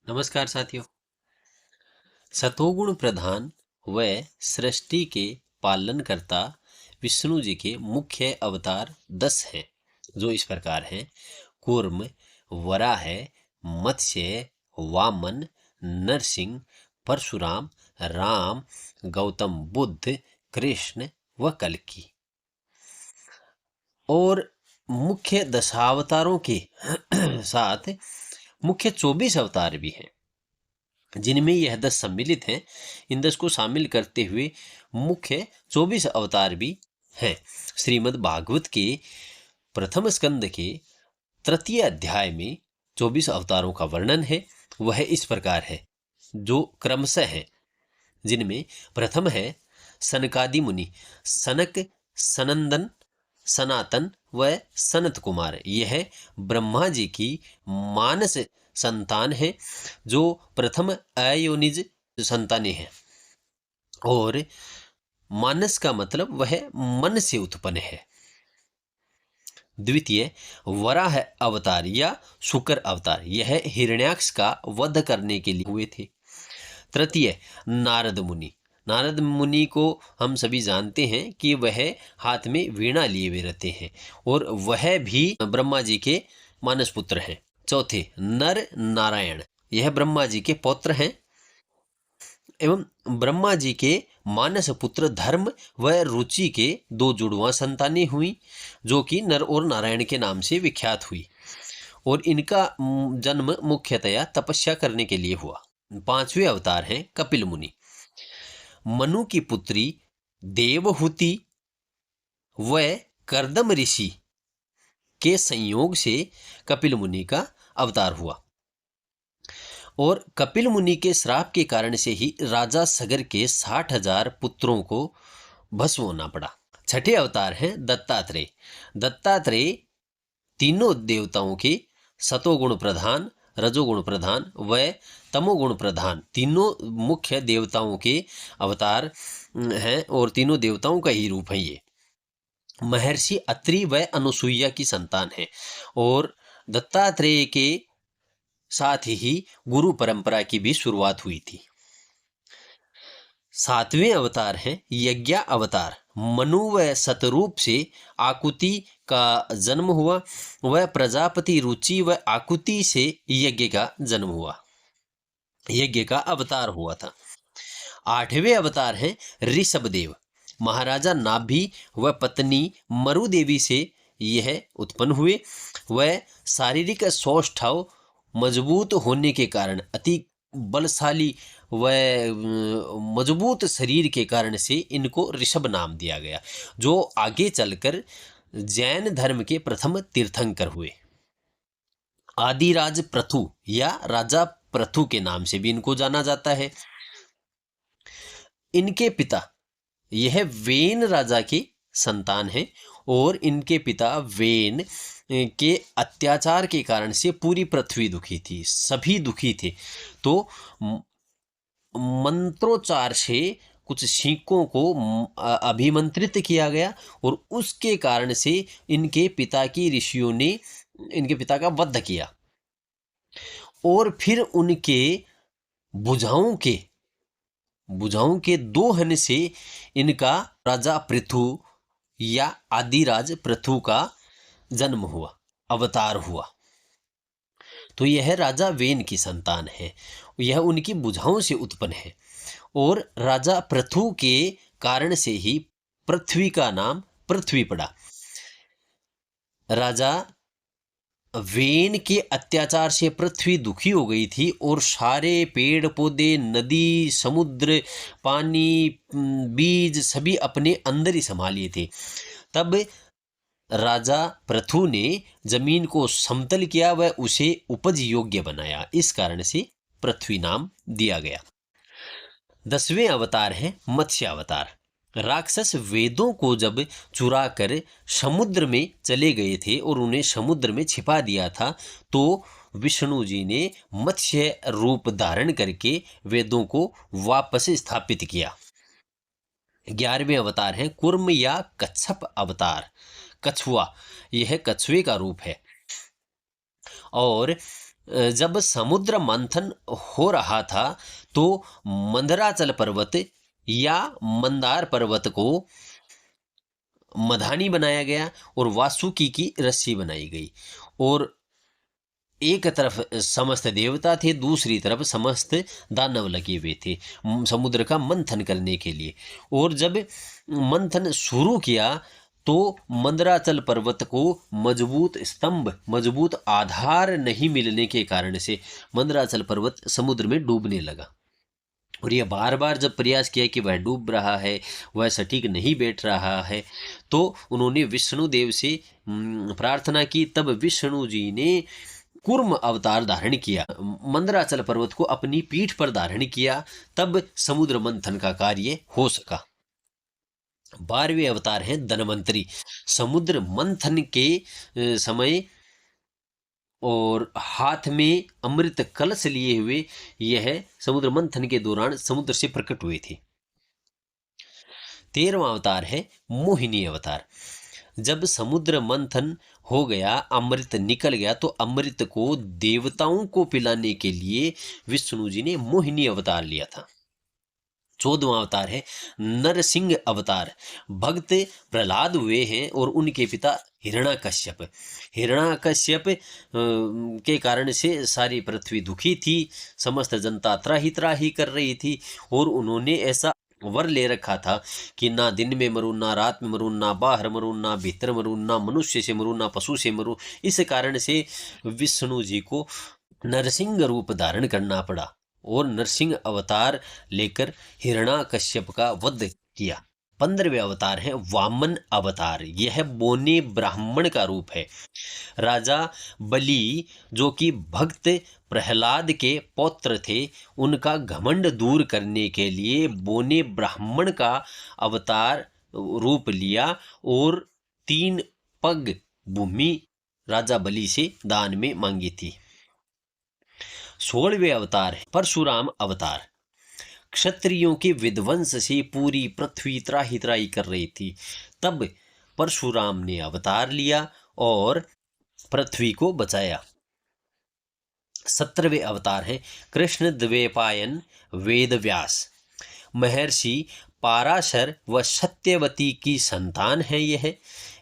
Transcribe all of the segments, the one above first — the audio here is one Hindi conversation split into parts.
नमस्कार साथियों। सतोगुण प्रधान व सृष्टि के पालनकर्ता विष्णु जी के मुख्य अवतार 10 हैं, जो इस प्रकार हैं: कूर्म, वराह, मत्स्य, वामन, नरसिंह, परशुराम, राम, गौतम बुद्ध, कृष्ण व कल्कि। और मुख्य दशावतारों के साथ मुख्य 24 अवतार भी हैं, जिनमें यह 10 सम्मिलित हैं। इन 10 को शामिल करते हुए मुख्य 24 अवतार भी हैं। श्रीमद् भागवत के प्रथम स्कंद के तृतीय अध्याय में 24 अवतारों का वर्णन है। वह इस प्रकार है, जो क्रमशः है, जिनमें प्रथम है सनकादि मुनि, सनक, सनंदन, सनातन व सनत कुमार। यह ब्रह्मा जी की मानस संतान है, जो प्रथम अयोनिज संतानें हैं। और मानस का मतलब वह मन से उत्पन्न है। द्वितीय वराह अवतार या शुकर अवतार, यह हिरण्याक्ष का वध करने के लिए हुए थे। तृतीय नारद मुनि। नारद मुनि को हम सभी जानते हैं कि वह हाथ में वीणा लिए हुए रहते हैं, और वह भी ब्रह्मा जी के मानस पुत्र हैं। चौथे नर नारायण, यह ब्रह्मा जी के पौत्र हैं एवं ब्रह्मा जी के मानस पुत्र धर्म व रुचि के 2 जुड़वा संतानें हुई, जो कि नर और नारायण के नाम से विख्यात हुई। और इनका जन्म मुख्यतया तपस्या करने के लिए हुआ। 5वें अवतार हैं कपिल मुनि। मनु की पुत्री देवहूति व कर्दम ऋषि के संयोग से कपिल मुनि का अवतार हुआ, और कपिल मुनि के श्राप के कारण से ही राजा सगर के 60,000 पुत्रों को भस्म होना पड़ा। 6ठे अवतार हैं दत्तात्रेय। दत्तात्रेय तीनों देवताओं के सतोगुण प्रधान, रजोगुण प्रधान व तमोगुण प्रधान तीनों मुख्य देवताओं के अवतार हैं, और तीनों देवताओं का ही रूप है। ये महर्षि अत्रि व अनुसुईया की संतान है, और दत्तात्रेय के साथ ही गुरु परंपरा की भी शुरुआत हुई थी। 7वें अवतार हैं यज्ञ अवतार। मनु व सतरूप से आकुति का जन्म हुआ, वह प्रजापति रुचि व आकुति से यज्ञ का जन्म हुआ, यज्ञ का अवतार हुआ था। 8वें अवतार हैं ऋषभदेव। महाराजा नाभि व पत्नी मरु देवी से यह उत्पन्न हुए। वह शारीरिक सौष्ठव मजबूत होने के कारण, अति बलशाली व मजबूत शरीर के कारण से इनको ऋषभ नाम दिया गया, जो आगे चलकर जैन धर्म के प्रथम तीर्थंकर हुए। आदिराज पृथु या राजा पृथु के नाम से भी इनको जाना जाता है। इनके पिता यह वेन राजा की संतान है, और इनके पिता वेन के अत्याचार के कारण से पूरी पृथ्वी दुखी थी, सभी दुखी थे। तो मंत्रोच्चार से कुछ सिक्कों को अभिमंत्रित किया गया, और उसके कारण से इनके पिता की ऋषियों ने इनके पिता का वध किया, और फिर उनके भुजाओं के दोहन से इनका राजा पृथु या आदिराज पृथु का जन्म हुआ, अवतार हुआ। तो यह राजा वेन की संतान है, यह उनकी भुजाओं से उत्पन्न है, और राजा पृथु के कारण से ही पृथ्वी का नाम पृथ्वी पड़ा। राजा वेन के अत्याचार से पृथ्वी दुखी हो गई थी, और सारे पेड़ पौधे, नदी, समुद्र, पानी, बीज सभी अपने अंदर ही समा लिए थे। तब राजा पृथु ने जमीन को समतल किया व उसे उपज योग्य बनाया, इस कारण से पृथ्वी नाम दिया गया। 10वें अवतार है मत्स्य अवतार। राक्षस वेदों को जब चुरा कर समुद्र में चले गए थे और उन्हें समुद्र में छिपा दिया था, तो विष्णु जी ने मत्स्य रूप धारण करके वेदों को वापस स्थापित किया। 11वें अवतार है कूर्म या कच्छप अवतार। कछुआ, यह कछुए का रूप है, और जब समुद्र मंथन हो रहा था तो मंदराचल पर्वत या मंदार पर्वत को मधानी बनाया गया और वासुकी की रस्सी बनाई गई, और एक तरफ समस्त देवता थे, दूसरी तरफ समस्त दानव लगे हुए थे समुद्र का मंथन करने के लिए। और जब मंथन शुरू किया तो मंदराचल पर्वत को मजबूत स्तंभ, मजबूत आधार नहीं मिलने के कारण से मंदराचल पर्वत समुद्र में डूबने लगा। और यह बार बार जब प्रयास किया कि वह डूब रहा है, वह सटीक नहीं बैठ रहा है, तो उन्होंने विष्णु देव से प्रार्थना की। तब विष्णु जी ने कूर्म अवतार धारण किया, मंदराचल पर्वत को अपनी पीठ पर धारण किया, तब समुद्र मंथन का कार्य हो सका। 12वें अवतार हैं धनवंतरी। समुद्र मंथन के समय और हाथ में अमृत कलश लिए हुए यह समुद्र मंथन के दौरान समुद्र से प्रकट हुए थे। 13वां अवतार है मोहिनी अवतार। जब समुद्र मंथन हो गया, अमृत निकल गया, तो अमृत को देवताओं को पिलाने के लिए विष्णु जी ने मोहिनी अवतार लिया था। 14वां अवतार है नरसिंह अवतार। भक्त प्रहलाद हुए हैं और उनके पिता हिरण्याकश्यप। हिरण्याकश्यप के कारण से सारी पृथ्वी दुखी थी, समस्त जनता त्राही त्राही कर रही थी, और उन्होंने ऐसा वर ले रखा था कि ना दिन में मरूं, ना रात में मरूं, ना बाहर मरूं, ना भीतर मरूं, ना मनुष्य से मरूं, ना पशु से मरूं। इस कारण से विष्णु जी को नरसिंह रूप धारण करना पड़ा और नरसिंह अवतार लेकर हिरण्याकश्यप का वध किया। 15वें अवतार है वामन अवतार। यह बोने ब्राह्मण का रूप है। राजा बलि जो कि भक्त प्रहलाद के पौत्र थे, उनका घमंड दूर करने के लिए बोने ब्राह्मण का अवतार रूप लिया और 3 पग भूमि राजा बलि से दान में मांगी थी। 16वें अवतार है परशुराम अवतार। क्षत्रियों के विध्वंस से पूरी पृथ्वी त्राही त्राही कर रही थी, तब परशुराम ने अवतार लिया और पृथ्वी को बचाया। 17वें अवतार है कृष्ण द्वैपायन वेदव्यास। महर्षि पाराशर व सत्यवती की संतान है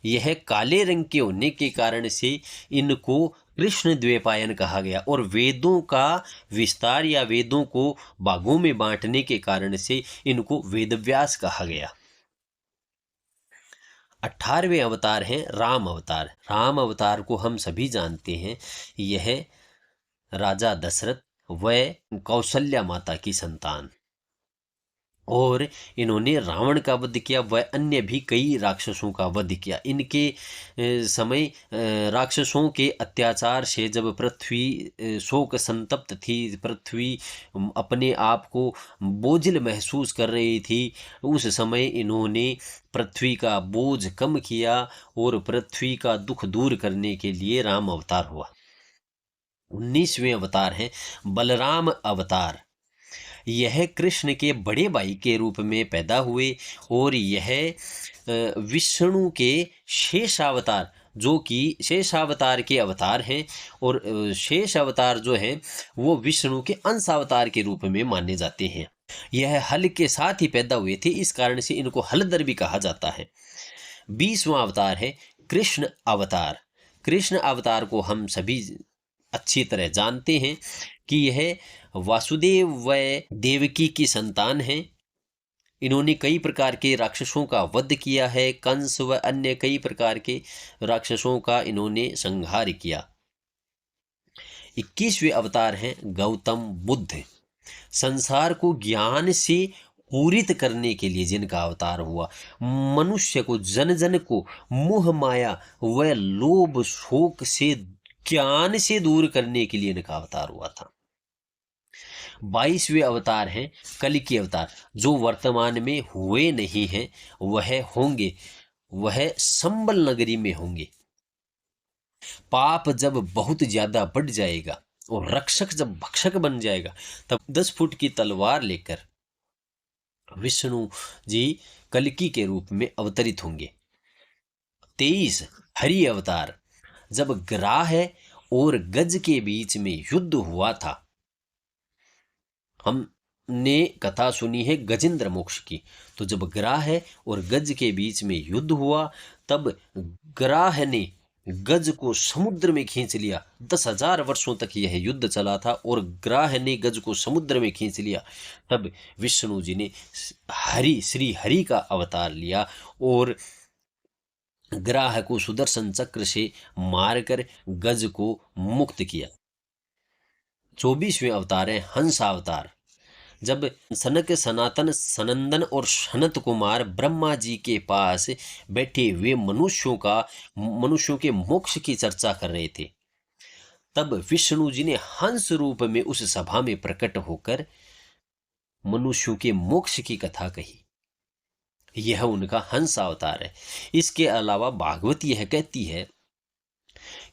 यह काले रंग के होने के कारण से इनको कृष्ण द्वैपायन कहा गया, और वेदों का विस्तार या वेदों को भागों में बांटने के कारण से इनको वेदव्यास कहा गया। 18वें अवतार हैं राम अवतार। राम अवतार को हम सभी जानते हैं, यह राजा दशरथ व कौशल्या माता की संतान, और इन्होंने रावण का वध किया व अन्य भी कई राक्षसों का वध किया। इनके समय राक्षसों के अत्याचार से जब पृथ्वी शोक संतप्त थी, पृथ्वी अपने आप को बोझिल महसूस कर रही थी, उस समय इन्होंने पृथ्वी का बोझ कम किया और पृथ्वी का दुख दूर करने के लिए राम अवतार हुआ। 19वें अवतार हैं बलराम अवतार। यह कृष्ण के बड़े भाई के रूप में पैदा हुए और यह विष्णु के शेष अवतार, जो कि शेष अवतार के अवतार हैं, और शेष अवतार जो है वो विष्णु के अंश अवतार के रूप में माने जाते हैं। यह हल के साथ ही पैदा हुए थे, इस कारण से इनको हलधर भी कहा जाता है। 20वां अवतार है कृष्ण अवतार। कृष्ण अवतार को हम सभी अच्छी तरह जानते हैं कि यह वासुदेव व देवकी की संतान है। इन्होंने कई प्रकार के राक्षसों का वध किया है, कंस व अन्य कई प्रकार के राक्षसों का इन्होंने संहार किया। 21वें अवतार हैं गौतम बुद्ध। संसार को ज्ञान से पूरित करने के लिए जिनका अवतार हुआ, मनुष्य को, जन जन को मोह माया व लोभ शोक से, ज्ञान से दूर करने के लिए इनका अवतार हुआ था। 22वें अवतार हैं कल्कि अवतार। जो वर्तमान में हुए नहीं हैं वह होंगे, वह संबल नगरी में होंगे। पाप जब बहुत ज्यादा बढ़ जाएगा और रक्षक जब भक्षक बन जाएगा, तब 10 फुट की तलवार लेकर विष्णु जी कल्कि के रूप में अवतरित होंगे। 23 हरि अवतार। जब ग्राह और गज के बीच में युद्ध हुआ था। हमने कथा सुनी है गजेंद्र मोक्ष की। तो जब ग्राह और गज के बीच में युद्ध हुआ, तब ग्राह ने गज को समुद्र में खींच लिया। 10,000 वर्षों तक यह युद्ध चला था और ग्राह ने गज को समुद्र में खींच लिया। तब विष्णु जी ने श्री हरि का अवतार लिया और ग्राह को सुदर्शन चक्र से मारकर गज को मुक्त किया। 24वें अवतार है हंस अवतार। जब सनक सनातन सनंदन और सनत कुमार ब्रह्मा जी के पास बैठे हुए मनुष्यों के मोक्ष की चर्चा कर रहे थे, तब विष्णु जी ने हंस रूप में उस सभा में प्रकट होकर मनुष्यों के मोक्ष की कथा कही। यह उनका हंस अवतार है। इसके अलावा भागवत यह कहती है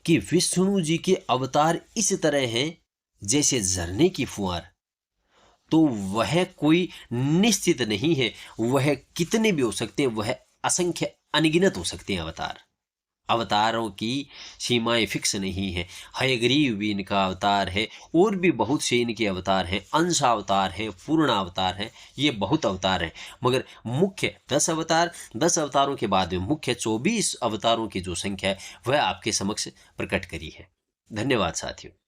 कि विष्णु जी के अवतार इस तरह हैं जैसे झरने की फुहार। तो वह कोई निश्चित नहीं है, वह कितने भी हो सकते हैं, वह असंख्य अनगिनत हो सकते हैं अवतार। अवतारों की सीमाएं फिक्स नहीं है। हयग्रीव भी इनका अवतार है और भी बहुत से इनके अवतार हैं। अंश अवतार है, पूर्ण अवतार है, ये बहुत अवतार हैं। मगर मुख्य 10 अवतार, 10 अवतारों के बाद में मुख्य 24 अवतारों की जो संख्या है वह आपके समक्ष प्रकट करी है। धन्यवाद साथियों।